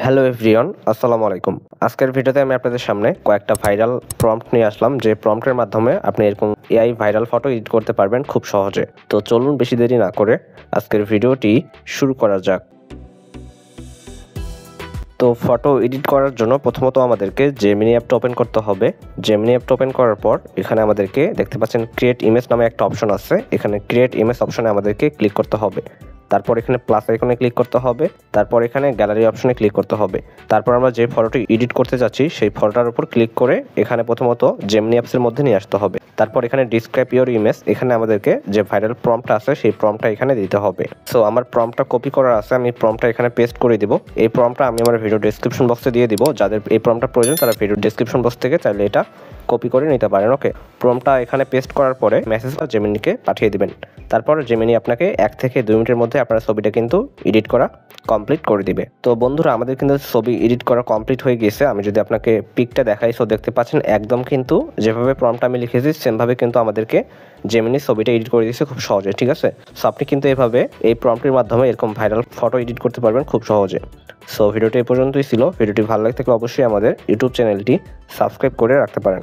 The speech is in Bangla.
হ্যালো এভরিওয়ান, আসসালামু আলাইকুম। আজকের ভিডিওতে আমি আপনাদের সামনে কয়েকটা ভাইরাল প্রম্পট নিয়ে আসলাম, যে প্রম্পটের মাধ্যমে আপনি এরকম এআই ভাইরাল ফটো এডিট করতে পারবেন খুব সহজে। তো চলুন বেশি দেরি না করে আজকের ভিডিওটি শুরু করা যাক। তো ফটো এডিট করার জন্য প্রথমত আমাদেরকে জেমিনি অ্যাপটা ওপেন করতে হবে। জেমিনি অ্যাপটা ওপেন করার পর এখানে আমাদেরকে দেখতে পাচ্ছেন ক্রিয়েট ইমেজ নামে একটা অপশন আছে। এখানে ক্রিয়েট ইমেজ অপশনে আমাদেরকে ক্লিক করতে হবে। তারপর এখানে প্লাস আইকনে ক্লিক করতে হবে। তারপর এখানে গ্যালারি অপশনে ক্লিক করতে হবে। তারপর আমরা যে ফটোটি এডিট করতে যাচ্ছি সেই ফটোটার উপর ক্লিক করে এখানে প্রথমত জেমিনি অ্যাপসের মধ্যে নিয়ে আসতে হবে। তারপর এখানে ডিসক্রাইব ইওর ইমেজ, এখানে আমাদেরকে যে ভাইরাল প্রম্পটটা আছে সেই প্রম্পটটা এখানে দিতে হবে। সো আমার প্রম্পটটা কপি করা আছে, আমি প্রম্পটটা এখানে পেস্ট করে দিব। এই প্রম্পটটা আমি আমার ভিডিও ডেসক্রিপশন বক্সে দিয়ে দিব। যাদের এই প্রম্পটটা প্রয়োজন তারা ভিডিও ডেসক্রিপশন বক্স থেকে চাইলে এটা কপি করে নিতে পারেন। ওকে, প্রম্পটটা এখানে পেস্ট করার পরে মেসেজটা জেমিনিকে পাঠিয়ে দিবেন। তারপর জেমিনি আপনাকে 1 থেকে 2 মিনিটের মধ্যে আপনার ছবিটা কিন্তু এডিট করা কমপ্লিট করে দিবে। তো বন্ধুরা, আমাদের কিন্তু ছবি এডিট করা কমপ্লিট হয়ে গিয়েছে। আমি যদি আপনাকে পিকটা দেখাই, সো দেখতে পাচ্ছেন একদম কিন্তু যেভাবে প্রম্পটটা আমি লিখেছি সেমভাবে কিন্তু আমাদেরকে জেমিনি ছবিটা এডিট করে দিয়েছে খুব সহজে। ঠিক আছে, সো আপনি কিন্তু এভাবে এই প্রম্পটের মাধ্যমে এরকম ভাইরাল ফটো এডিট করতে পারবেন খুব সহজে। সো ভিডিওটি এই পর্যন্তই ছিল। ভিডিওটি ভালো লাগে থাকলে অবশ্যই আমাদের ইউটিউব চ্যানেলটি সাবস্ক্রাইব করে রাখতে পারেন।